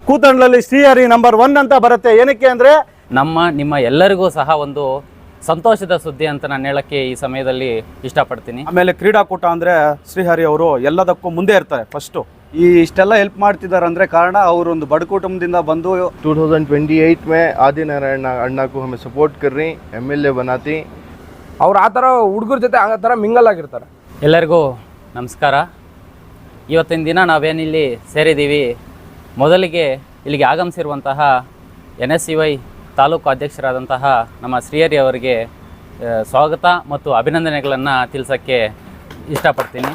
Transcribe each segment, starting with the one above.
ಕೂತಂಡ್ಲಲ್ಲಿ Srihari number 1 ಅಂತ ಬರುತ್ತೆ. ಏನಕ್ಕೆ ಅಂದರೆ ನಿಮ್ಮ ಎಲ್ಲರಿಗೂ ಸಹ ಒಂದು ಸಂತೋಷದ ಸುದ್ದಿ ಅಂತ ನಾನು ಹೇಳಕ್ಕೆ ಈ ಸಮಯದಲ್ಲಿ ಇಷ್ಟಪಡ್ತೀನಿ. ಆಮೇಲೆ ಕ್ರೀಡಾಕೂಟ ಅಂದರೆ ಶ್ರೀಹರಿ ಅವರು ಎಲ್ಲದಕ್ಕೂ ಮುಂದೆ ಇರ್ತಾರೆ. ಫಸ್ಟು ಇಷ್ಟೆಲ್ಲ ಹೆಲ್ಪ್ ಮಾಡ್ತಿದ್ದಾರೆ ಅಂದರೆ ಕಾರಣ ಅವರು ಒಂದು ಬಡ ಕುಟುಂಬದಿಂದ ಬಂದು 2028 में आदि नारायण अण्णा को हमें सपोर्ट कर रही MLA बनाती. ಅವ್ರು ಆ ಥರ ಹುಡುಗರ ಜೊತೆ ಆ ಥರ ಮಿಂಗಲ್ ಆಗಿರ್ತಾರೆ. ಎಲ್ಲರಿಗೂ ನಮಸ್ಕಾರ. ಇವತ್ತಿನ ದಿನ ನಾವೇನಿಲ್ಲಿ ಸೇರಿದ್ದೀವಿ, ಮೊದಲಿಗೆ ಇಲ್ಲಿಗೆ ಆಗಮಿಸಿರುವಂತಹ NSCY ತಾಲೂಕು ಅಧ್ಯಕ್ಷರಾದಂತಹ ನಮ್ಮ ಶ್ರೀಹರಿ ಅವರಿಗೆ ಸ್ವಾಗತ ಮತ್ತು ಅಭಿನಂದನೆಗಳನ್ನು ತಿಳಿಸೋಕ್ಕೆ ಇಷ್ಟಪಡ್ತೀನಿ.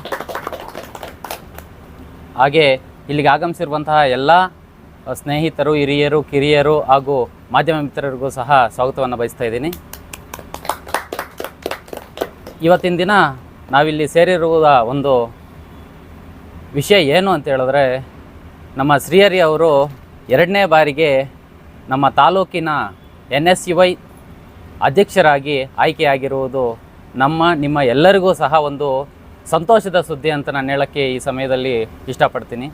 ಹಾಗೆ ಇಲ್ಲಿಗೆ ಆಗಮಿಸಿರುವಂತಹ ಎಲ್ಲ ಸ್ನೇಹಿತರು, ಹಿರಿಯರು, ಕಿರಿಯರು ಹಾಗೂ ಮಾಧ್ಯಮ ಮಿತ್ರರಿಗೂ ಸಹ ಸ್ವಾಗತವನ್ನು ಬಯಸ್ತಾ ಇದ್ದೀನಿ. ಇವತ್ತಿನ ದಿನ ನಾವಿಲ್ಲಿ ಸೇರಿರುವ ಒಂದು ವಿಷಯ ಏನು ಅಂತ ಹೇಳಿದ್ರೆ, ನಮ್ಮ ಶ್ರೀಹರಿ ಅವರು 2ನೇ ಬಾರಿಗೆ ನಮ್ಮ ತಾಲೂಕಿನ NSCY ಅಧ್ಯಕ್ಷರಾಗಿ ಆಯ್ಕೆಯಾಗಿರುವುದು ನಿಮ್ಮ ಎಲ್ಲರಿಗೂ ಸಹ ಒಂದು ಸಂತೋಷದ ಸುದ್ದಿ ಅಂತ ನಾನು ಹೇಳೋಕ್ಕೆ ಈ ಸಮಯದಲ್ಲಿ ಇಷ್ಟಪಡ್ತೀನಿ.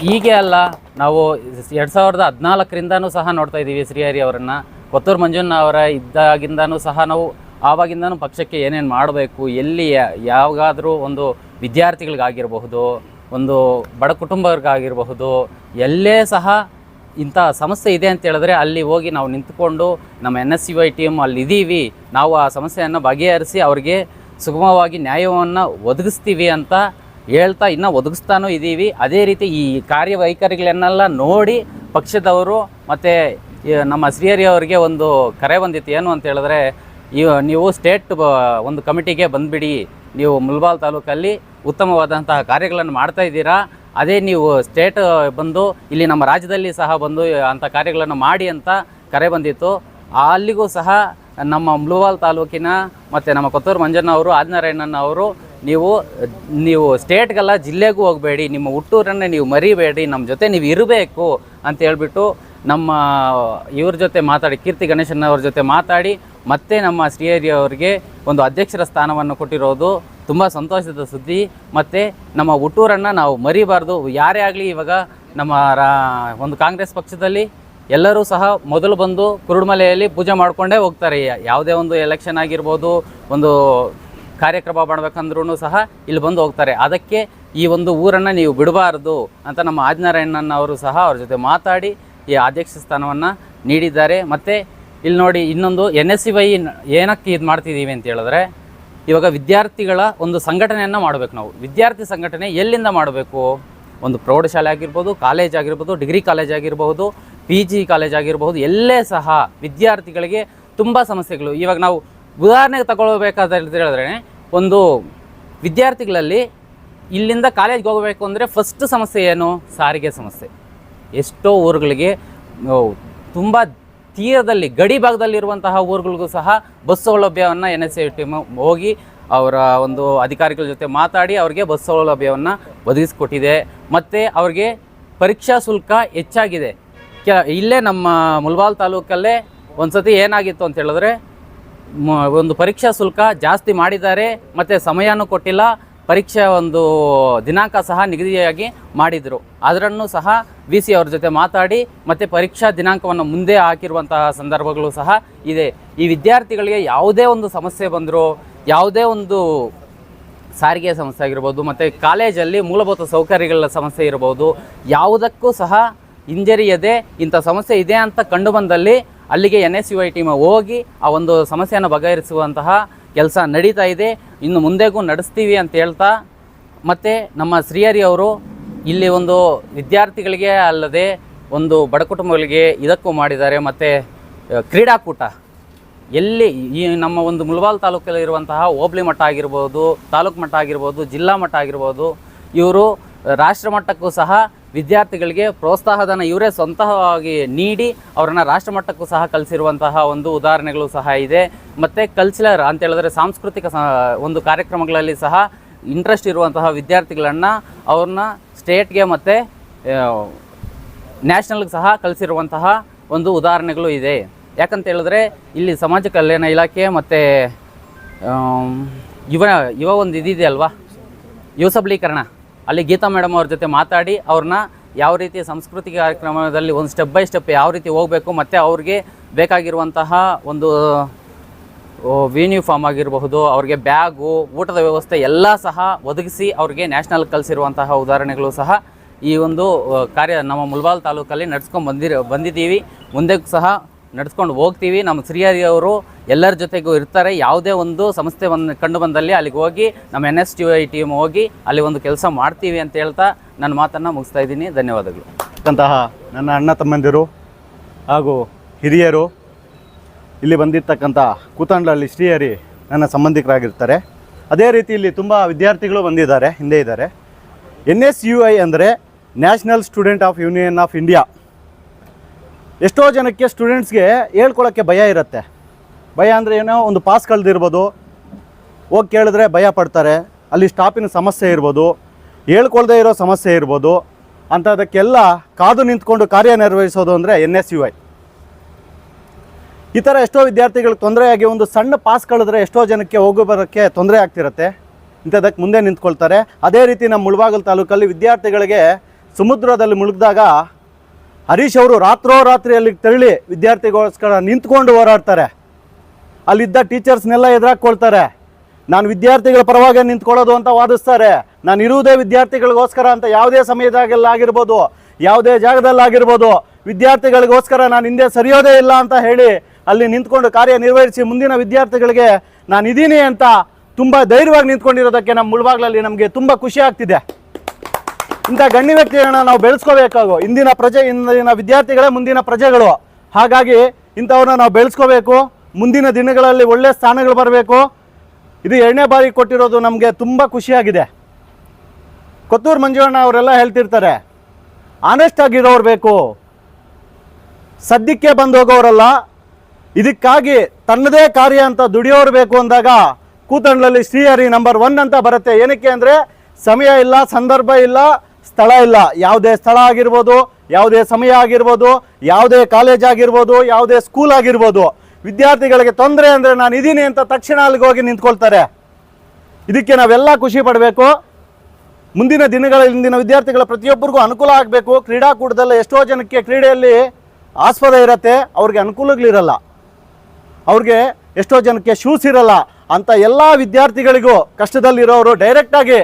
ಹೀಗೆ ಅಲ್ಲ, ನಾವು 2014ರಿಂದನೂ ಸಹ ನೋಡ್ತಾ ಇದ್ದೀವಿ ಶ್ರೀಹರಿ ಅವರನ್ನು. ಕೊತ್ತೂರು ಮಂಜುಣ್ಣ ಅವರ ಇದ್ದಾಗಿಂದನೂ ಸಹ ನಾವು ಆವಾಗಿಂದನೂ ಪಕ್ಷಕ್ಕೆ ಏನೇನು ಮಾಡಬೇಕು, ಎಲ್ಲಿ ಯಾವಾಗಾದರೂ ಒಂದು ವಿದ್ಯಾರ್ಥಿಗಳಿಗಾಗಿರಬಹುದು, ಒಂದು ಬಡ ಕುಟುಂಬಗಳಿಗಾಗಿರಬಹುದು, ಎಲ್ಲೇ ಸಹ ಇಂಥ ಸಮಸ್ಯೆ ಇದೆ ಅಂತ ಹೇಳಿದ್ರೆ ಅಲ್ಲಿ ಹೋಗಿ ನಾವು ನಿಂತ್ಕೊಂಡು ನಮ್ಮ NSCY ಟೀಮ್ ಅಲ್ಲಿದ್ದೀವಿ, ನಾವು ಆ ಸಮಸ್ಯೆಯನ್ನು ಬಗೆಹರಿಸಿ ಅವ್ರಿಗೆ ಸುಗಮವಾಗಿ ನ್ಯಾಯವನ್ನು ಒದಗಿಸ್ತೀವಿ ಅಂತ ಹೇಳ್ತಾ ಇನ್ನೂ ಒದಗಿಸ್ತಾನೂ ಇದ್ದೀವಿ. ಅದೇ ರೀತಿ ಈ ಕಾರ್ಯವೈಖರಿಗಳನ್ನೆಲ್ಲ ನೋಡಿ ಪಕ್ಷದವರು ಮತ್ತು ನಮ್ಮ ಶ್ರೀಹರಿ ಅವರಿಗೆ ಒಂದು ಕರೆ ಬಂದಿತ್ತು. ಏನು ಅಂತ ಹೇಳಿದ್ರೆ, ನೀವು ಸ್ಟೇಟ್ ಒಂದು ಕಮಿಟಿಗೆ ಬಂದುಬಿಡಿ, ನೀವು ಮುಳಬಾಗಿಲು ತಾಲೂಕಲ್ಲಿ ಉತ್ತಮವಾದಂತಹ ಕಾರ್ಯಗಳನ್ನು ಮಾಡ್ತಾ ಇದ್ದೀರಾ, ಅದೇ ನೀವು ಸ್ಟೇಟ್ ಬಂದು ಇಲ್ಲಿ ನಮ್ಮ ರಾಜ್ಯದಲ್ಲಿ ಸಹ ಬಂದು ಅಂಥ ಕಾರ್ಯಗಳನ್ನು ಮಾಡಿ ಅಂತ ಕರೆ ಬಂದಿತ್ತು. ಅಲ್ಲಿಗೂ ಸಹ ನಮ್ಮ ಮುಳಬಾಗಿಲು ತಾಲೂಕಿನ ಮತ್ತು ನಮ್ಮ ಕೊತ್ತೂರು ಮಂಜಣ್ಣ ಅವರು, ಆದಿನಾರಾಯಣಣ್ಣ ಅವರು, ನೀವು ಸ್ಟೇಟ್ಗೆಲ್ಲ ಜಿಲ್ಲೆಗೂ ಹೋಗಬೇಡಿ, ನಿಮ್ಮ ಹುಟ್ಟೂರನ್ನೇ ನೀವು ಮರಿಬೇಡಿ, ನಮ್ಮ ಜೊತೆ ನೀವು ಇರಬೇಕು ಅಂತ ಹೇಳ್ಬಿಟ್ಟು ನಮ್ಮ ಇವ್ರ ಜೊತೆ ಮಾತಾಡಿ, ಕೀರ್ತಿ ಗಣೇಶನ್ ಅವ್ರ ಜೊತೆ ಮಾತಾಡಿ ಮತ್ತೆ ನಮ್ಮ ಶ್ರೀಹರಿ ಅವರಿಗೆ ಒಂದು ಅಧ್ಯಕ್ಷರ ಸ್ಥಾನವನ್ನು ಕೊಟ್ಟಿರೋದು ತುಂಬ ಸಂತೋಷದ ಸುದ್ದಿ. ಮತ್ತು ನಮ್ಮ ಹುಟ್ಟೂರನ್ನು ನಾವು ಮರಿಬಾರ್ದು. ಯಾರೇ ಆಗಲಿ, ಇವಾಗ ನಮ್ಮ ಒಂದು ಕಾಂಗ್ರೆಸ್ ಪಕ್ಷದಲ್ಲಿ ಎಲ್ಲರೂ ಸಹ ಮೊದಲು ಬಂದು ಕುರುಡುಮಲೆಯಲ್ಲಿ ಪೂಜೆ ಮಾಡಿಕೊಂಡೇ ಹೋಗ್ತಾರೆ. ಯಾವುದೇ ಒಂದು ಎಲೆಕ್ಷನ್ ಆಗಿರ್ಬೋದು, ಒಂದು ಕಾರ್ಯಕ್ರಮ ಮಾಡಬೇಕಂದ್ರೂ ಸಹ ಇಲ್ಲಿ ಬಂದು ಹೋಗ್ತಾರೆ. ಅದಕ್ಕೆ ಈ ಒಂದು ಊರನ್ನು ನೀವು ಬಿಡಬಾರ್ದು ಅಂತ ನಮ್ಮ ಆದಿನಾರಾಯಣಣ್ಣ ಅವರು ಸಹ ಅವ್ರ ಜೊತೆ ಮಾತಾಡಿ ಈ ಅಧ್ಯಕ್ಷ ಸ್ಥಾನವನ್ನು ನೀಡಿದ್ದಾರೆ. ಮತ್ತು ಇಲ್ಲಿ ನೋಡಿ, ಇನ್ನೊಂದು NSCY ಏನಕ್ಕೆ ಇದು ಮಾಡ್ತಿದ್ದೀವಿ ಅಂತ ಹೇಳಿದ್ರೆ, ಇವಾಗ ವಿದ್ಯಾರ್ಥಿಗಳ ಒಂದು ಸಂಘಟನೆಯನ್ನು ಮಾಡಬೇಕು. ನಾವು ವಿದ್ಯಾರ್ಥಿ ಸಂಘಟನೆ ಎಲ್ಲಿಂದ ಮಾಡಬೇಕು? ಒಂದು ಪ್ರೌಢಶಾಲೆ ಆಗಿರ್ಬೋದು, ಕಾಲೇಜ್ ಆಗಿರ್ಬೋದು, ಡಿಗ್ರಿ ಕಾಲೇಜ್ ಆಗಿರಬಹುದು, PG ಕಾಲೇಜ್ ಆಗಿರಬಹುದು, ಎಲ್ಲೇ ಸಹ ವಿದ್ಯಾರ್ಥಿಗಳಿಗೆ ತುಂಬ ಸಮಸ್ಯೆಗಳು. ಇವಾಗ ನಾವು ಉದಾಹರಣೆಗೆ ತಗೊಳ್ಬೇಕಾದ್ರೆ ಹೇಳಿದ್ರೆ, ಒಂದು ವಿದ್ಯಾರ್ಥಿಗಳಲ್ಲಿ ಇಲ್ಲಿಂದ ಕಾಲೇಜ್ಗೆ ಹೋಗಬೇಕು ಅಂದರೆ ಫಸ್ಟ್ ಸಮಸ್ಯೆ ಏನು? ಸಾರಿಗೆ ಸಮಸ್ಯೆ. ಎಷ್ಟೋ ಊರುಗಳಿಗೆ ತುಂಬ ತೀರದಲ್ಲಿ ಗಡಿ ಭಾಗದಲ್ಲಿರುವಂತಹ ಊರುಗಳಿಗೂ ಸಹ ಬಸ್ ಸೌಲಭ್ಯವನ್ನು NSCY ಟೀಮ್ ಹೋಗಿ ಅವರ ಒಂದು ಅಧಿಕಾರಿಗಳ ಜೊತೆ ಮಾತಾಡಿ ಅವ್ರಿಗೆ ಬಸ್ ಸೌಲಭ್ಯವನ್ನು ಒದಗಿಸ್ಕೊಟ್ಟಿದೆ. ಮತ್ತು ಅವ್ರಿಗೆ ಪರೀಕ್ಷಾ ಶುಲ್ಕ ಹೆಚ್ಚಾಗಿದೆ. ಇಲ್ಲೇ ನಮ್ಮ ಮುಳಬಾಗಿಲು ತಾಲೂಕಲ್ಲೇ ಒಂದು ಸತಿ ಏನಾಗಿತ್ತು ಅಂತ ಹೇಳಿದ್ರೆ, ಒಂದು ಪರೀಕ್ಷಾ ಶುಲ್ಕ ಜಾಸ್ತಿ ಮಾಡಿದ್ದಾರೆ ಮತ್ತು ಸಮಯನೂ ಕೊಟ್ಟಿಲ್ಲ, ಪರೀಕ್ಷೆ ಒಂದು ದಿನಾಂಕ ಸಹ ನಿಗದಿಯಾಗಿ ಮಾಡಿದರು. ಅದರನ್ನು ಸಹ VC ಅವ್ರ ಜೊತೆ ಮಾತಾಡಿ ಮತ್ತು ಪರೀಕ್ಷಾ ದಿನಾಂಕವನ್ನು ಮುಂದೆ ಹಾಕಿರುವಂತಹ ಸಂದರ್ಭಗಳು ಸಹ ಇದೆ. ಈ ವಿದ್ಯಾರ್ಥಿಗಳಿಗೆ ಯಾವುದೇ ಒಂದು ಸಮಸ್ಯೆ ಬಂದರೂ, ಯಾವುದೇ ಒಂದು ಸಾರಿಗೆ ಸಮಸ್ಯೆ ಆಗಿರ್ಬೋದು, ಮತ್ತು ಕಾಲೇಜಲ್ಲಿ ಮೂಲಭೂತ ಸೌಕರ್ಯಗಳ ಸಮಸ್ಯೆ ಇರ್ಬೋದು, ಯಾವುದಕ್ಕೂ ಸಹ ಹಿಂಜರಿಯದೆ ಇಂಥ ಸಮಸ್ಯೆ ಇದೆ ಅಂತ ಕಂಡು ಬಂದಲ್ಲಿ ಅಲ್ಲಿಗೆ NSCY ಟೀಮ್ ಹೋಗಿ ಆ ಒಂದು ಸಮಸ್ಯೆಯನ್ನು ಬಗೆಹರಿಸುವಂತಹ ಕೆಲಸ ನಡೀತಾ ಇದೆ. ಇನ್ನು ಮುಂದೆಗೂ ನಡೆಸ್ತೀವಿ ಅಂತ ಹೇಳ್ತಾ, ಮತ್ತು ನಮ್ಮ ಶ್ರೀಹರಿ ಅವರು ಇಲ್ಲಿ ಒಂದು ವಿದ್ಯಾರ್ಥಿಗಳಿಗೆ ಅಲ್ಲದೆ ಒಂದು ಬಡ ಕುಟುಂಬಗಳಿಗೆ ಇದಕ್ಕೂ ಮಾಡಿದ್ದಾರೆ. ಮತ್ತು ಕ್ರೀಡಾಕೂಟ ಎಲ್ಲಿ ಈ ನಮ್ಮ ಒಂದು ಮುಳಬಾಗಿಲು ತಾಲೂಕಲ್ಲಿರುವಂತಹ ಹೋಬಳಿ ಮಟ್ಟ ಆಗಿರ್ಬೋದು, ತಾಲೂಕು ಮಟ್ಟ ಆಗಿರ್ಬೋದು, ಜಿಲ್ಲಾ ಮಟ್ಟ ಆಗಿರ್ಬೋದು, ಇವರು ರಾಷ್ಟ್ರ ಮಟ್ಟಕ್ಕೂ ಸಹ ವಿದ್ಯಾರ್ಥಿಗಳಿಗೆ ಪ್ರೋತ್ಸಾಹಧನ ಇವರೇ ಸ್ವಂತವಾಗಿ ನೀಡಿ ಅವರನ್ನು ರಾಷ್ಟ್ರಮಟ್ಟಕ್ಕೂ ಸಹ ಕಲಿಸಿರುವಂತಹ ಒಂದು ಉದಾಹರಣೆಗಳು ಸಹ ಇದೆ. ಮತ್ತು ಕಲ್ಚರಲ್ ಅಂತ ಹೇಳಿದ್ರೆ ಸಾಂಸ್ಕೃತಿಕ ಒಂದು ಕಾರ್ಯಕ್ರಮಗಳಲ್ಲಿ ಸಹ ಇಂಟ್ರೆಸ್ಟ್ ಇರುವಂತಹ ವಿದ್ಯಾರ್ಥಿಗಳನ್ನು ಅವ್ರನ್ನ ಸ್ಟೇಟ್ಗೆ ಮತ್ತು ನ್ಯಾಷನಲ್ಗೆ ಸಹ ಕಲಿಸಿರುವಂತಹ ಒಂದು ಉದಾಹರಣೆಗಳು ಇದೆ. ಯಾಕಂತ ಹೇಳಿದ್ರೆ ಇಲ್ಲಿ ಸಮಾಜ ಕಲ್ಯಾಣ ಇಲಾಖೆ ಮತ್ತು ಯುವ ಒಂದು ಇದಿದೆ ಅಲ್ವಾ, ಯುವ ಸಬಲೀಕರಣ, ಅಲ್ಲಿ ಗೀತಾ ಮೇಡಮ್ ಅವ್ರ ಜೊತೆ ಮಾತಾಡಿ ಅವ್ರನ್ನ ಯಾವ ರೀತಿ ಸಾಂಸ್ಕೃತಿಕ ಕಾರ್ಯಕ್ರಮದಲ್ಲಿ ಒಂದು ಸ್ಟೆಪ್ ಬೈ ಸ್ಟೆಪ್ ಯಾವ ರೀತಿ ಹೋಗಬೇಕು, ಮತ್ತು ಅವ್ರಿಗೆ ಬೇಕಾಗಿರುವಂತಹ ಒಂದು ಯೂನಿಫಾರ್ಮ್ ಆಗಿರಬಹುದು, ಅವ್ರಿಗೆ ಬ್ಯಾಗು, ಊಟದ ವ್ಯವಸ್ಥೆ ಎಲ್ಲ ಸಹ ಒದಗಿಸಿ ಅವ್ರಿಗೆ ನ್ಯಾಷನಲ್ ಕಲಿಸಿರುವಂತಹ ಉದಾಹರಣೆಗಳು ಸಹ ಈ ಒಂದು ಕಾರ್ಯ ನಮ್ಮ ಮುಳಬಾಗಿಲು ತಾಲೂಕಲ್ಲಿ ನಡ್ಸ್ಕೊಂಡು ಬಂದಿದ್ದೀವಿ. ಮುಂದೆ ಸಹ ನಡ್ಸ್ಕೊಂಡು ಹೋಗ್ತೀವಿ. ನಮ್ಮ ಶ್ರೀಹರಿ ಅವರು ಎಲ್ಲರ ಜೊತೆಗೂ ಇರ್ತಾರೆ. ಯಾವುದೇ ಒಂದು ಸಮಸ್ಯೆ ಕಂಡು ಬಂದಲ್ಲಿ ಅಲ್ಲಿಗೆ ಹೋಗಿ ನಮ್ಮ NSTY ಟೀಮ್ ಹೋಗಿ ಅಲ್ಲಿ ಒಂದು ಕೆಲಸ ಮಾಡ್ತೀವಿ ಅಂತ ಹೇಳ್ತಾ ನನ್ನ ಮಾತನ್ನು ಮುಗಿಸ್ತಾ ಇದ್ದೀನಿ. ಧನ್ಯವಾದಗಳು. ನನ್ನ ಅಣ್ಣ ತಮ್ಮಂದಿರು ಹಾಗೂ ಹಿರಿಯರು ಇಲ್ಲಿ ಬಂದಿರ್ತಕ್ಕಂಥ ಕೂತಂಡ್ಲಹಳ್ಳಿ ಶ್ರೀಹರಿ ನನ್ನ ಸಂಬಂಧಿಕರಾಗಿರ್ತಾರೆ. ಅದೇ ರೀತಿ ಇಲ್ಲಿ ತುಂಬ ವಿದ್ಯಾರ್ಥಿಗಳು ಬಂದಿದ್ದಾರೆ, ಹಿಂದೆ ಇದ್ದಾರೆ. NSUI ಅಂದರೆ national student of union of India. ಎಷ್ಟೋ ಜನಕ್ಕೆ ಸ್ಟೂಡೆಂಟ್ಸ್ಗೆ ಹೇಳ್ಕೊಳ್ಳೋಕ್ಕೆ ಭಯ ಇರುತ್ತೆ. ಭಯ ಅಂದರೆ ಏನೋ ಒಂದು ಪಾಸ್ ಕಳೆದಿರ್ಬೋದು, ಹೋಗಿ ಕೇಳಿದ್ರೆ ಭಯ ಪಡ್ತಾರೆ, ಅಲ್ಲಿ ಸ್ಟಾಪಿನ ಸಮಸ್ಯೆ ಇರ್ಬೋದು, ಹೇಳ್ಕೊಳ್ದೇ ಇರೋ ಸಮಸ್ಯೆ ಇರ್ಬೋದು. ಅಂಥದಕ್ಕೆಲ್ಲ ಕಾದು ನಿಂತ್ಕೊಂಡು ಕಾರ್ಯನಿರ್ವಹಿಸೋದು ಅಂದರೆ NSUI. ಈ ಥರ ಎಷ್ಟೋ ವಿದ್ಯಾರ್ಥಿಗಳಿಗೆ ತೊಂದರೆಯಾಗಿ ಒಂದು ಸಣ್ಣ ಪಾಸ್ ಕಳೆದ್ರೆ ಎಷ್ಟೋ ಜನಕ್ಕೆ ಹೋಗಿ ಬರೋಕ್ಕೆ ತೊಂದರೆ ಆಗ್ತಿರುತ್ತೆ. ಇಂಥದಕ್ಕೆ ಮುಂದೆ ನಿಂತ್ಕೊಳ್ತಾರೆ. ಅದೇ ರೀತಿ ನಮ್ಮ ಮುಳಬಾಗಿಲು ತಾಲೂಕಲ್ಲಿ ವಿದ್ಯಾರ್ಥಿಗಳಿಗೆ ಸಮುದ್ರದಲ್ಲಿ ಮುಳುಗಿದಾಗ ಹರೀಶ್ ಅವರು ರಾತ್ರೋರಾತ್ರಿ ಅಲ್ಲಿಗೆ ತೆರಳಿ ವಿದ್ಯಾರ್ಥಿಗೋಸ್ಕರ ನಿಂತ್ಕೊಂಡು ಹೋರಾಡ್ತಾರೆ. ಅಲ್ಲಿದ್ದ ಟೀಚರ್ಸ್ನೆಲ್ಲ ಎದುರಾಕೊಳ್ತಾರೆ. ನಾನು ವಿದ್ಯಾರ್ಥಿಗಳ ಪರವಾಗಿ ನಿಂತ್ಕೊಳ್ಳೋದು ಅಂತ ವಾದಿಸ್ತಾರೆ. ನಾನು ಇರುವುದೇ ವಿದ್ಯಾರ್ಥಿಗಳಿಗೋಸ್ಕರ ಅಂತ ಯಾವುದೇ ಸಮಯದಾಗೆಲ್ಲಾಗಿರ್ಬೋದು, ಯಾವುದೇ ಜಾಗದಲ್ಲಾಗಿರ್ಬೋದು, ವಿದ್ಯಾರ್ಥಿಗಳಿಗೋಸ್ಕರ ನಾನು ಹಿಂದೆ ಸರಿಯೋದೇ ಇಲ್ಲ ಅಂತ ಹೇಳಿ ಅಲ್ಲಿ ನಿಂತ್ಕೊಂಡು ಕಾರ್ಯನಿರ್ವಹಿಸಿ ಮುಂದಿನ ವಿದ್ಯಾರ್ಥಿಗಳಿಗೆ ನಾನು ಇದ್ದೀನಿ ಅಂತ ತುಂಬ ಧೈರ್ಯವಾಗಿ ನಿಂತ್ಕೊಂಡಿರೋದಕ್ಕೆ ನಮ್ಮ ಮುಳಬಾಗಿಲಲ್ಲಿ ನಮಗೆ ತುಂಬ ಖುಷಿ ಆಗ್ತಿದೆ. ಇಂಥ ಗಣ್ಯ ವ್ಯಕ್ತಿಗಳನ್ನ ನಾವು ಬೆಳೆಸ್ಕೋಬೇಕಾಗು. ಇಂದಿನ ವಿದ್ಯಾರ್ಥಿಗಳೇ ಮುಂದಿನ ಪ್ರಜೆಗಳು. ಹಾಗಾಗಿ ಇಂಥವ್ರನ್ನ ನಾವು ಬೆಳೆಸ್ಕೋಬೇಕು. ಮುಂದಿನ ದಿನಗಳಲ್ಲಿ ಒಳ್ಳೆಯ ಸ್ಥಾನಗಳು ಬರಬೇಕು. ಇದು 2ನೇ ಬಾರಿ ಕೊಟ್ಟಿರೋದು ನಮಗೆ ತುಂಬ ಖುಷಿಯಾಗಿದೆ. ಕೊತ್ತೂರು ಮಂಜುಣ್ಣ ಅವರೆಲ್ಲ ಹೇಳ್ತಿರ್ತಾರೆ, ಆನೆಸ್ಟ್ ಆಗಿರೋರು ಬೇಕು, ಸದ್ಯಕ್ಕೆ ಬಂದು ಹೋಗೋರಲ್ಲ, ಇದಕ್ಕಾಗಿ ತನ್ನದೇ ಕಾರ್ಯ ಅಂತ ದುಡಿಯೋರು ಬೇಕು ಅಂದಾಗ ಕೂತಂಡ್ಲಲ್ಲಿ ಶ್ರೀಹರಿ ನಂಬರ್ 1 ಅಂತ ಬರುತ್ತೆ. ಏನಕ್ಕೆ ಅಂದರೆ ಸಮಯ ಇಲ್ಲ, ಸಂದರ್ಭ ಇಲ್ಲ, ಸ್ಥಳ ಇಲ್ಲ. ಯಾವುದೇ ಸ್ಥಳ ಆಗಿರ್ಬೋದು, ಯಾವುದೇ ಸಮಯ ಆಗಿರ್ಬೋದು, ಯಾವುದೇ ಕಾಲೇಜ್ ಆಗಿರ್ಬೋದು, ಯಾವುದೇ ಸ್ಕೂಲ್ ಆಗಿರ್ಬೋದು, ವಿದ್ಯಾರ್ಥಿಗಳಿಗೆ ತೊಂದರೆ ಅಂದರೆ ನಾನು ಇದ್ದೀನಿ ಅಂತ ತಕ್ಷಣ ಅಲ್ಲಿಗೆ ಹೋಗಿ ನಿಂತ್ಕೊಳ್ತಾರೆ. ಇದಕ್ಕೆ ನಾವೆಲ್ಲ ಖುಷಿ ಪಡಬೇಕು. ಮುಂದಿನ ದಿನಗಳಲ್ಲಿ ಇಂದಿನ ವಿದ್ಯಾರ್ಥಿಗಳ ಪ್ರತಿಯೊಬ್ಬರಿಗೂ ಅನುಕೂಲ ಆಗಬೇಕು. ಕ್ರೀಡಾಕೂಟದಲ್ಲಿ ಎಷ್ಟೋ ಜನಕ್ಕೆ ಕ್ರೀಡೆಯಲ್ಲಿ ಆಸ್ಪದ ಇರುತ್ತೆ, ಅವ್ರಿಗೆ ಅನುಕೂಲಗಳಿರಲ್ಲ, ಅವ್ರಿಗೆ ಎಷ್ಟೋ ಜನಕ್ಕೆ ಶೂಸ್ ಇರಲ್ಲ. ಅಂಥ ಎಲ್ಲ ವಿದ್ಯಾರ್ಥಿಗಳಿಗೂ ಕಷ್ಟದಲ್ಲಿರೋರು ಡೈರೆಕ್ಟಾಗಿ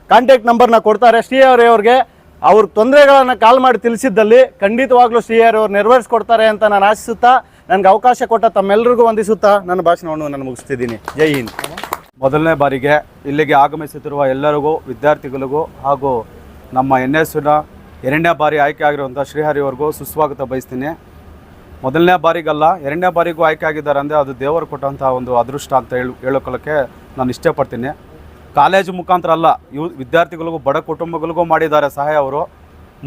ಕಾಂಟ್ಯಾಕ್ಟ್ ನಂಬರ್ನ ಕೊಡ್ತಾರೆ ಶ್ರೀಹರಿ ಅವ್ರಿಗೆ. ಅವ್ರ ತೊಂದರೆಗಳನ್ನು ಕಾಲ್ ಮಾಡಿ ತಿಳಿಸಿದ್ದಲ್ಲಿ ಖಂಡಿತವಾಗ್ಲೂ ಶ್ರೀಹರಿ ಅವ್ರು ನೆರವೇರಿಸ್ಕೊಡ್ತಾರೆ ಅಂತ ನಾನು ಆಶಿಸುತ್ತಾ, ನನಗೆ ಅವಕಾಶ ಕೊಟ್ಟ ತಮ್ಮೆಲ್ಲರಿಗೂ ವಂದಿಸುತ್ತಾ ನನ್ನ ಭಾಷಣವನ್ನು ನಾನು ಮುಗಿಸ್ತಿದ್ದೀನಿ. ಜೈ ಹಿಂದ್. ಮೊದಲನೇ ಬಾರಿಗೆ ಇಲ್ಲಿಗೆ ಆಗಮಿಸುತ್ತಿರುವ ಎಲ್ಲರಿಗೂ, ವಿದ್ಯಾರ್ಥಿಗಳಿಗೂ ಹಾಗೂ ನಮ್ಮ NSUನ 2ನೇ ಬಾರಿ ಆಯ್ಕೆ ಆಗಿರುವಂಥ ಶ್ರೀಹರಿ ಅವ್ರಿಗೂ ಸುಸ್ವಾಗತ ಬಯಸ್ತೀನಿ. ಮೊದಲನೇ ಬಾರಿಗಲ್ಲ, 2ನೇ ಬಾರಿಗೂ ಆಯ್ಕೆ ಆಗಿದ್ದಾರೆ ಅಂದರೆ ಅದು ದೇವರು ಕೊಟ್ಟಂಥ ಒಂದು ಅದೃಷ್ಟ ಅಂತ ಹೇಳೋಕೊಳ್ಳೋಕ್ಕೆ ನಾನು ಇಷ್ಟಪಡ್ತೀನಿ. ಕಾಲೇಜು ಮುಖಾಂತರ ಅಲ್ಲ, ವಿದ್ಯಾರ್ಥಿಗಳಿಗೂ ಬಡ ಕುಟುಂಬಗಳಿಗೂ ಮಾಡಿದ್ದಾರೆ ಸಹಾಯ ಅವರು.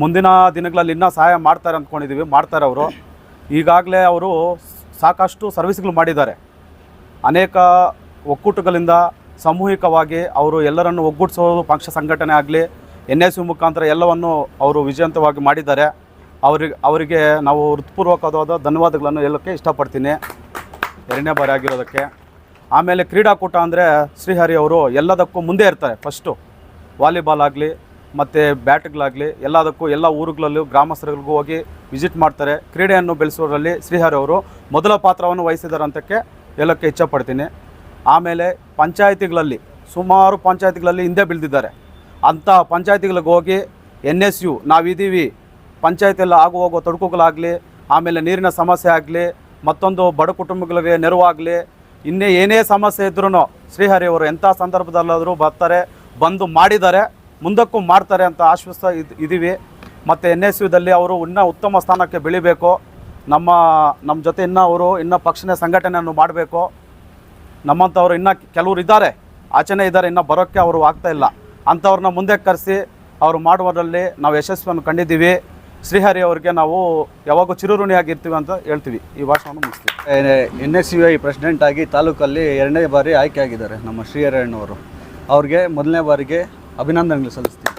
ಮುಂದಿನ ದಿನಗಳಲ್ಲಿ ಇನ್ನೂ ಸಹಾಯ ಮಾಡ್ತಾರೆ ಅಂದ್ಕೊಂಡಿದ್ದೀವಿ, ಮಾಡ್ತಾರೆ ಅವರು. ಈಗಾಗಲೇ ಅವರು ಸಾಕಷ್ಟು ಸರ್ವಿಸ್ಗಳು ಮಾಡಿದ್ದಾರೆ. ಅನೇಕ ಒಕ್ಕೂಟಗಳಿಂದ ಸಾಮೂಹಿಕವಾಗಿ ಅವರು ಎಲ್ಲರನ್ನು ಒಗ್ಗೂಡಿಸೋದು, ಪಕ್ಷ ಸಂಘಟನೆ ಆಗಲಿ, NSU ಮುಖಾಂತರ ಎಲ್ಲವನ್ನು ಅವರು ವಿಜಯವಂತವಾಗಿ ಮಾಡಿದ್ದಾರೆ. ಅವರಿಗೆ ನಾವು ಹೃತ್ಪೂರ್ವಕವಾದ ಧನ್ಯವಾದಗಳನ್ನು ಹೇಳೋಕ್ಕೆ ಇಷ್ಟಪಡ್ತೀನಿ 2ನೇ ಬಾರಿ ಆಗಿರೋದಕ್ಕೆ. ಆಮೇಲೆ ಕ್ರೀಡಾಕೂಟ ಅಂದರೆ ಶ್ರೀಹರಿ ಅವರು ಎಲ್ಲದಕ್ಕೂ ಮುಂದೆ ಇರ್ತಾರೆ. ಫಸ್ಟು ವಾಲಿಬಾಲ್ ಆಗಲಿ ಮತ್ತು ಬ್ಯಾಟ್ಗಳಾಗಲಿ ಎಲ್ಲದಕ್ಕೂ ಎಲ್ಲ ಊರುಗಳಲ್ಲೂ ಗ್ರಾಮಸ್ಥರಿಗೂ ಹೋಗಿ ವಿಸಿಟ್ ಮಾಡ್ತಾರೆ. ಕ್ರೀಡೆಯನ್ನು ಬೆಳೆಸೋದ್ರಲ್ಲಿ ಶ್ರೀಹರಿ ಅವರು ಮೊದಲ ಪಾತ್ರವನ್ನು ವಹಿಸಿದ್ದಾರೆ ಅಂತಕ್ಕೆ ಹೇಳೋಕ್ಕೆ ಇಚ್ಛಪಡ್ತೀನಿ. ಆಮೇಲೆ ಪಂಚಾಯಿತಿಗಳಲ್ಲಿ ಸುಮಾರು ಪಂಚಾಯಿತಿಗಳಲ್ಲಿ ಹಿಂದೆ ಬೀಳ್ದಿದ್ದಾರೆ. ಅಂಥ ಪಂಚಾಯಿತಿಗಳಿಗೆ ಹೋಗಿ NSU ನಾವಿದ್ದೀವಿ, ಪಂಚಾಯತಿಯಲ್ಲಿ ಹೋಗೋ ತೊಡಕುಗಳಾಗಲಿ, ಆಮೇಲೆ ನೀರಿನ ಸಮಸ್ಯೆ ಆಗಲಿ, ಮತ್ತೊಂದು ಬಡ ಕುಟುಂಬಗಳಿಗೆ ನೆರವಾಗಲಿ, ಇನ್ನೇ ಏನೇ ಸಮಸ್ಯೆ ಇದ್ರೂ ಶ್ರೀಹರಿ ಅವರು ಎಂಥ ಸಂದರ್ಭದಲ್ಲಾದರೂ ಬರ್ತಾರೆ, ಬಂದು ಮಾಡಿದ್ದಾರೆ, ಮುಂದಕ್ಕೂ ಮಾಡ್ತಾರೆ ಅಂತ ಆಶ್ವಸ್ತ ಇದ್ದೀವಿ. ಮತ್ತು NSUದಲ್ಲಿ ಅವರು ಇನ್ನೂ ಉತ್ತಮ ಸ್ಥಾನಕ್ಕೆ ಬೆಳಿಬೇಕು. ನಮ್ಮ ಜೊತೆ ಇನ್ನೂ ಪಕ್ಷದ ಸಂಘಟನೆಯನ್ನು ಮಾಡಬೇಕು. ನಮ್ಮಂಥವ್ರು ಇನ್ನೂ ಕೆಲವರು ಇದ್ದಾರೆ, ಆಚೆನೇ ಇದ್ದಾರೆ, ಇನ್ನೂ ಬರೋಕ್ಕೆ ಅವರು ಆಗ್ತಾಯಿಲ್ಲ. ಅಂಥವ್ರನ್ನ ಮುಂದೆ ಕರೆಸಿ ಅವರು ಮಾಡುವುದರಲ್ಲಿ ನಾವು ಯಶಸ್ವಿಯನ್ನು ಕಂಡಿದ್ದೀವಿ. ಶ್ರೀಹರಿ ಅವರಿಗೆ ನಾವು ಯಾವಾಗೂ ಚಿರಋಣಿಯಾಗಿರ್ತೀವಿ ಅಂತ ಹೇಳ್ತೀವಿ. ಈ ಭಾಷಣವನ್ನು ಮುಗಿಸ್ತೀವಿ. NSUI ಪ್ರೆಸಿಡೆಂಟ್ ಆಗಿ ತಾಲೂಕಲ್ಲಿ 2ನೇ ಬಾರಿ ಆಯ್ಕೆ ಆಗಿದ್ದಾರೆ ನಮ್ಮ ಶ್ರೀಹರಿ ಅಣ್ಣವರು. ಅವ್ರಿಗೆ ಮೊದಲನೇ ಬಾರಿಗೆ ಅಭಿನಂದನೆಗಳು ಸಲ್ಲಿಸ್ತೀವಿ.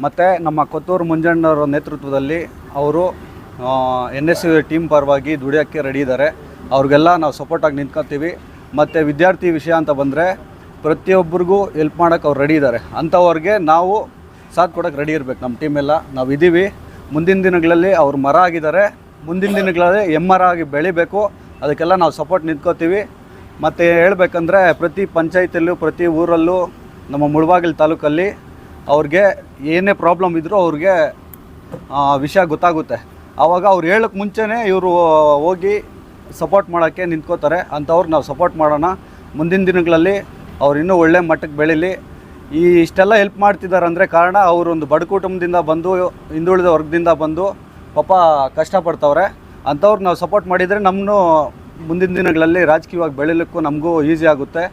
ಮತ್ತು ನಮ್ಮ ಕೊತ್ತೂರು ಮಂಜಣ್ಣವರ ನೇತೃತ್ವದಲ್ಲಿ ಅವರು NSUI ಟೀಮ್ ಪರವಾಗಿ ದುಡಿಯೋಕ್ಕೆ ರೆಡಿ ಇದ್ದಾರೆ. ಅವ್ರಿಗೆಲ್ಲ ನಾವು ಸಪೋರ್ಟಾಗಿ ನಿಂತ್ಕೊತೀವಿ. ಮತ್ತು ವಿದ್ಯಾರ್ಥಿ ವಿಷಯ ಅಂತ ಬಂದರೆ ಪ್ರತಿಯೊಬ್ಬರಿಗೂ ಹೆಲ್ಪ್ ಮಾಡೋಕ್ಕೆ ಅವ್ರು ರೆಡಿ ಇದ್ದಾರೆ. ಅಂಥವ್ರಿಗೆ ನಾವು ಸಾಥ್ ಕೊಡೋಕ್ಕೆ ರೆಡಿ ಇರಬೇಕು ನಮ್ಮ ಟೀಮ್ ಎಲ್ಲ. ನಾವು ಇದ್ದೀವಿ. ಮುಂದಿನ ದಿನಗಳಲ್ಲಿ ಅವ್ರು ಮರ ಆಗಿದ್ದಾರೆ, ಮುಂದಿನ ದಿನಗಳಲ್ಲಿ ಎಮ್ಮರ ಆಗಿ ಬೆಳಿಬೇಕು. ಅದಕ್ಕೆಲ್ಲ ನಾವು ಸಪೋರ್ಟ್ ನಿಂತ್ಕೋತೀವಿ. ಮತ್ತು ಹೇಳ್ಬೇಕಂದ್ರೆ ಪ್ರತಿ ಪಂಚಾಯತಿಯಲ್ಲೂ ಪ್ರತಿ ಊರಲ್ಲೂ ನಮ್ಮ ಮುಳಬಾಗಿಲು ತಾಲೂಕಲ್ಲಿ ಅವ್ರಿಗೆ ಏನೇ ಪ್ರಾಬ್ಲಮ್ ಇದ್ದರೂ ಅವ್ರಿಗೆ ವಿಷಯ ಗೊತ್ತಾಗುತ್ತೆ. ಆವಾಗ ಅವ್ರು ಹೇಳೋಕ್ಕೆ ಮುಂಚೆನೇ ಇವರು ಹೋಗಿ ಸಪೋರ್ಟ್ ಮಾಡೋಕ್ಕೆ ನಿಂತ್ಕೋತಾರೆ. ಅಂಥವ್ರು ನಾವು ಸಪೋರ್ಟ್ ಮಾಡೋಣ. ಮುಂದಿನ ದಿನಗಳಲ್ಲಿ ಅವ್ರು ಇನ್ನೂ ಒಳ್ಳೆ ಮಟ್ಟಕ್ಕೆ ಬೆಳೀಲಿ. ಇಷ್ಟೆಲ್ಲ ಹೆಲ್ಪ್ ಮಾಡ್ತಿದ್ದಾರೆ ಅಂದರೆ ಕಾರಣ ಅವರು ಒಂದು ಬಡ ಕುಟುಂಬದಿಂದ ಬಂದು, ಹಿಂದುಳಿದ ವರ್ಗದಿಂದ ಬಂದು ಪಾಪ ಕಷ್ಟಪಡ್ತವ್ರೆ. ಅಂಥವ್ರು ನಾವು ಸಪೋರ್ಟ್ ಮಾಡಿದರೆ ನಮ್ಮನ್ನು ಮುಂದಿನ ದಿನಗಳಲ್ಲಿ ರಾಜಕೀಯವಾಗಿ ಬೆಳೀಲಿಕ್ಕೂ ನಮಗೂ ಈಸಿ ಆಗುತ್ತೆ.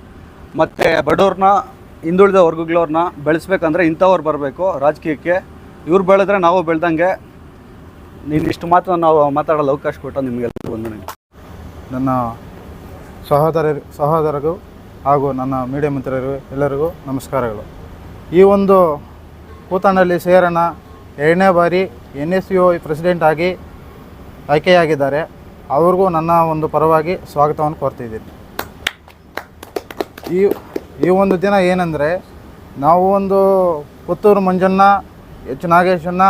ಮತ್ತು ಬಡವ್ರನ್ನ, ಹಿಂದುಳಿದ ವರ್ಗಗಳವ್ರನ್ನ ಬೆಳೆಸ್ಬೇಕಂದ್ರೆ ಇಂಥವ್ರು ಬರಬೇಕು ರಾಜಕೀಯಕ್ಕೆ. ಇವ್ರು ಬೆಳೆದ್ರೆ ನಾವು ಬೆಳೆದಂಗೆ. ನೀನು ಇಷ್ಟು ಮಾತ್ರ ನಾವು ಮಾತಾಡಲು ಅವಕಾಶ ಕೊಟ್ಟು ನಿಮಗೆಲ್ಲ ವಂದನೆ. ನನ್ನ ಸಹೋದರರಿಗೂ ಹಾಗೂ ನನ್ನ ಮೀಡಿಯಾ ಮಿತ್ರರಿಗೂ ಎಲ್ಲರಿಗೂ ನಮಸ್ಕಾರಗಳು. ಈ ಒಂದು ಕೂತನಹಳ್ಳಿ ಸೇರಣ್ಣ 2ನೇ ಬಾರಿ NSU ಪ್ರೆಸಿಡೆಂಟ್ ಆಗಿ ಆಯ್ಕೆಯಾಗಿದ್ದಾರೆ. ಅವ್ರಿಗೂ ನನ್ನ ಒಂದು ಪರವಾಗಿ ಸ್ವಾಗತವನ್ನು ಕೋರ್ತಿದ್ದೀನಿ. ಈ ಒಂದು ದಿನ ಏನಂದರೆ, ನಾವು ಒಂದು ಪುತ್ತೂರು ಮಂಜಣ್ಣ, H ನಾಗೇಶಣ್ಣ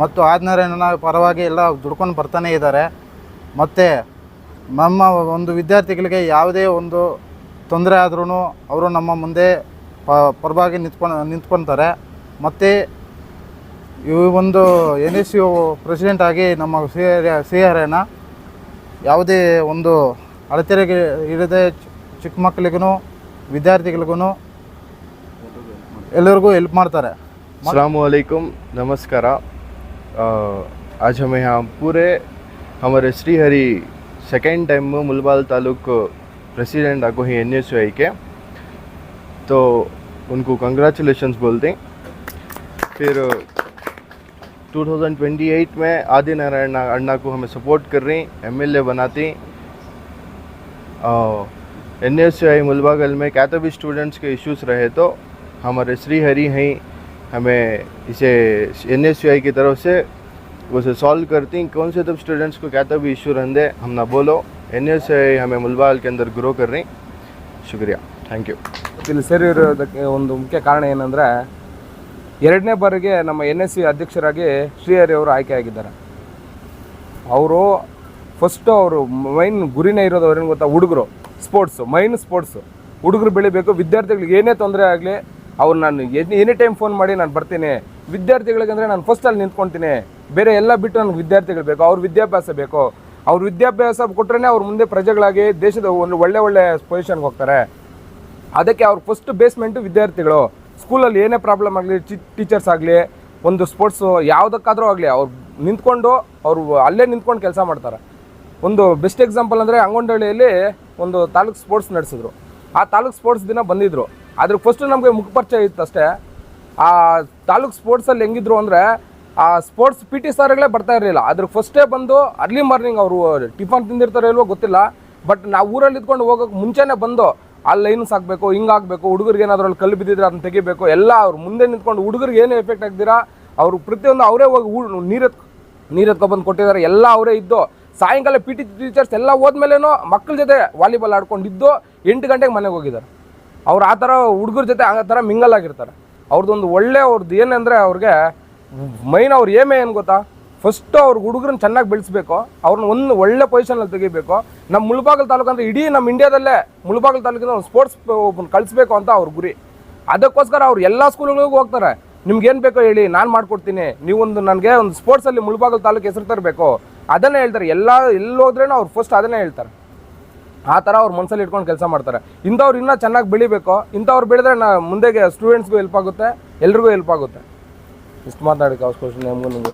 ಮತ್ತು ಆದಿನಾರಾಯಣನ ಪರವಾಗಿ ಎಲ್ಲ ದುಡ್ಕೊಂಡು ಬರ್ತಾನೆ ಇದ್ದಾರೆ. ಮತ್ತು ನಮ್ಮ ಒಂದು ವಿದ್ಯಾರ್ಥಿಗಳಿಗೆ ಯಾವುದೇ ಒಂದು ತೊಂದರೆ ಆದ್ರೂ ಅವರು ನಮ್ಮ ಮುಂದೆ ಪರವಾಗಿ ನಿಂತ್ಕೊತಾರೆ. ಮತ್ತು ಈ ಒಂದು NSU ಪ್ರೆಸಿಡೆಂಟ್ ಆಗಿ ನಮ್ಮ ಸಿ ಆರಣ್ಣ ಯಾವುದೇ ಒಂದು ಅಡೆತಡೆಗೆ ಇರದೆ ಚಿಕ್ಕ ಮಕ್ಕಳಿಗೂ ವಿದ್ಯಾರ್ಥಿಗಳಿಗೂ ಎಲ್ಲರಿಗೂ ಹೆಲ್ಪ್ ಮಾಡ್ತಾರೆ. अस्सलामुअलैकुम, नमस्कार। आज हम यहाँ पूरे हमारे श्रीहरि सेकेंड टाइम में मुलबाल तालुक प्रेसिडेंट आगो ही NSUI के, तो उनको कंग्रेचुलेशंस बोलते हैं। फिर 2028 में आदिनारायण अन्ना को हमें सपोर्ट कर रही, MLA बनाती। NSUI मुलबागल में कैथोलिक स्टूडेंट्स के इश्यूज़ रहे तो हमारे श्रीहरि हैं हमें इसे NSUI की तरफ से उसे सॉल्व करती। कौन से तब स्टूडेंट्स को क्या तब इशू रहते हम ना बोलो, NSUI हमें मुलबागल के अंदर ग्रो कर रही। शुक्रिया, थैंक यू। ಇಲ್ಲಿ ಸೇರಿರೋದಕ್ಕೆ ಒಂದು ಮುಖ್ಯ ಕಾರಣ ಏನಂದರೆ, 2ನೇ ಬಾರಿಗೆ ನಮ್ಮ NSU ಅಧ್ಯಕ್ಷರಾಗಿ ಶ್ರೀಹರಿ ಅವರು ಆಯ್ಕೆಯಾಗಿದ್ದಾರೆ. ಅವರು ಫಸ್ಟು ಅವರು ಮೈನ್ ಗುರಿನೇ ಇರೋದು ಅವ್ರೇನು ಗೊತ್ತಾ, ಹುಡುಗರು ಸ್ಪೋರ್ಟ್ಸು, ಮೈನ್ ಸ್ಪೋರ್ಟ್ಸು. ಹುಡುಗರು ಬೆಳಿಬೇಕು, ವಿದ್ಯಾರ್ಥಿಗಳಿಗೆ ಏನೇ ತೊಂದರೆ ಆಗಲಿ ಅವ್ರು ನಾನು ಎನಿ ಟೈಮ್ ಫೋನ್ ಮಾಡಿ ನಾನು ಬರ್ತೀನಿ, ವಿದ್ಯಾರ್ಥಿಗಳಿಗೆ ಅಂದರೆ ನಾನು ಫಸ್ಟಲ್ಲಿ ನಿಂತ್ಕೊಳ್ತೀನಿ, ಬೇರೆ ಎಲ್ಲ ಬಿಟ್ಟು ನನಗೆ ವಿದ್ಯಾರ್ಥಿಗಳು ಬೇಕು, ಅವ್ರ ವಿದ್ಯಾಭ್ಯಾಸ ಬೇಕು. ಅವ್ರ ವಿದ್ಯಾಭ್ಯಾಸ ಕೊಟ್ಟರೆ ಅವ್ರ ಮುಂದೆ ಪ್ರಜೆಗಳಾಗಿ ದೇಶದ ಒಂದು ಒಳ್ಳೆ ಪೊಸಿಷನ್ಗೆ ಹೋಗ್ತಾರೆ. ಅದಕ್ಕೆ ಅವ್ರ ಫಸ್ಟ್ ಬೇಸ್ಮೆಂಟು ವಿದ್ಯಾರ್ಥಿಗಳು. ಸ್ಕೂಲಲ್ಲಿ ಏನೇ ಪ್ರಾಬ್ಲಮ್ ಆಗಲಿ, ಟೀಚರ್ಸ್ ಆಗಲಿ, ಒಂದು ಸ್ಪೋರ್ಟ್ಸು ಯಾವುದಕ್ಕಾದರೂ ಆಗಲಿ ಅವ್ರು ನಿಂತ್ಕೊಂಡು ಅವರು ಅಲ್ಲೇ ನಿಂತ್ಕೊಂಡು ಕೆಲಸ ಮಾಡ್ತಾರೆ. ಒಂದು ಬೆಸ್ಟ್ ಎಕ್ಸಾಂಪಲ್ ಅಂದರೆ ಅಂಗೊಂಡಳ್ಳಿಯಲ್ಲಿ ಒಂದು ತಾಲೂಕು ಸ್ಪೋರ್ಟ್ಸ್ ನಡೆಸಿದ್ರು. ಆ ತಾಲೂಕು ಸ್ಪೋರ್ಟ್ಸ್ ದಿನ ಬಂದಿದ್ದರು. ಅದ್ರ ಫಸ್ಟು ನಮಗೆ ಮುಖಪರಿಚಯ ಇತ್ತು ಅಷ್ಟೇ. ಆ ತಾಲೂಕು ಸ್ಪೋರ್ಟ್ಸಲ್ಲಿ ಹೆಂಗಿದ್ರು ಅಂದರೆ, ಆ ಸ್ಪೋರ್ಟ್ಸ್ PT ಸರ್ಗಳೇ ಬರ್ತಾ ಇರಲಿಲ್ಲ. ಅದ್ರ ಫಸ್ಟೇ ಬಂದು ಅರ್ಲಿ ಮಾರ್ನಿಂಗ್ ಅವರು ಟಿಫನ್ ತಿಂದಿರ್ತಾರೋ ಇಲ್ವೋ ಗೊತ್ತಿಲ್ಲ, ಬಟ್ ನಾವು ಊರಲ್ಲಿ ಇದ್ಕೊಂಡು ಹೋಗೋಕೆ ಮುಂಚೆನೇ ಬಂದು ಅಲ್ಲಿ ಲೈನ್ಸ್ ಹಾಕಬೇಕು, ಹಿಂಗಾಗಬೇಕು, ಹುಡುಗರಿಗೆ ಏನಾದರೂ ಅಲ್ಲಿ ಕಲ್ಲು ಬಿದ್ದಿದ್ರೆ ಅದನ್ನ ತೆಗಿಬೇಕು, ಎಲ್ಲ ಅವ್ರು ಮುಂದೆ ನಿಂತ್ಕೊಂಡು ಹುಡುಗರಿಗೆ ಏನು ಎಫೆಕ್ಟ್ ಆಗ್ದಿರಾ ಅವರು ಪ್ರತಿಯೊಂದು ಅವರೇ ಹೋಗಿ ನೀರೆತ್ಕೊಬಂದು ಕೊಟ್ಟಿದ್ದಾರೆ. ಎಲ್ಲ ಅವರೇ ಇದ್ದು ಸಾಯಂಕಾಲ PT ಟೀಚರ್ಸ್ ಎಲ್ಲ ಹೋದ್ಮೇಲೇನೋ ಮಕ್ಕಳ ಜೊತೆ ವಾಲಿಬಾಲ್ ಆಡ್ಕೊಂಡಿದ್ದು 8 ಗಂಟೆಗೆ ಮನೆಗೆ ಹೋಗಿದ್ದಾರೆ. ಅವ್ರು ಆ ಥರ ಹುಡುಗರ ಜೊತೆ ಆ ಥರ ಮಿಂಗಲ್ ಆಗಿರ್ತಾರೆ. ಅವ್ರದ್ದೊಂದು ಅವ್ರದ್ದು ಏನಂದರೆ, ಅವ್ರಿಗೆ ಮೈನ್ ಅವ್ರು ಏನು ಗೊತ್ತಾ, ಫಸ್ಟು ಅವ್ರ ಹುಡುಗರನ್ನ ಚೆನ್ನಾಗಿ ಬೆಳೆಸಬೇಕು, ಅವ್ರನ್ನ ಒಂದು ಒಳ್ಳೆ ಪೊಸಿಷನಲ್ಲಿ ತೆಗಿಬೇಕು. ನಮ್ಮ ಮುಳಬಾಗಿಲು ತಾಲೂಕು ಅಂದರೆ ಇಡೀ ನಮ್ಮ ಇಂಡಿಯಾದಲ್ಲೇ ಮುಳಬಾಗಿಲು ತಾಲೂಕಿನ ಒಂದು ಸ್ಪೋರ್ಟ್ಸ್ ಕಳಿಸ್ಬೇಕು ಅಂತ ಅವ್ರ ಗುರಿ. ಅದಕ್ಕೋಸ್ಕರ ಅವ್ರು ಎಲ್ಲ ಸ್ಕೂಲ್ಗಳಿಗೂ ಹೋಗ್ತಾರೆ. ನಿಮ್ಗೇನು ಬೇಕೋ ಹೇಳಿ, ನಾನು ಮಾಡ್ಕೊಡ್ತೀನಿ, ನೀವೊಂದು ನನಗೆ ಒಂದು ಸ್ಪೋರ್ಟ್ಸಲ್ಲಿ ಮುಳಬಾಗಿಲು ತಾಲೂಕು ಹೆಸರು ತರಬೇಕು, ಅದನ್ನೇ ಹೇಳ್ತಾರೆ. ಎಲ್ಲೋದ್ರೇನೋ ಅವ್ರು ಫಸ್ಟ್ ಅದನ್ನೇ ಹೇಳ್ತಾರೆ. ಆ ಥರ ಅವ್ರು ಮನಸ್ಸಲ್ಲಿ ಇಟ್ಕೊಂಡು ಕೆಲಸ ಮಾಡ್ತಾರೆ. ಇಂಥವ್ರು ಇನ್ನೂ ಚೆನ್ನಾಗಿ ಬೆಳಿಬೇಕು. ಇಂಥವ್ರು ಬೆಳೆದ್ರೆ ಮುಂದೆಗೆ ಸ್ಟೂಡೆಂಟ್ಸ್ಗೂ ಹೆಲ್ಪ್ ಆಗುತ್ತೆ, ಎಲ್ರಿಗೂ ಹೆಲ್ಪ್ ಆಗುತ್ತೆ. ಇಷ್ಟು ಮಾತಾಡೋಕ್ಕೆ ಅವಕಾಶ ನಿಮಗೂ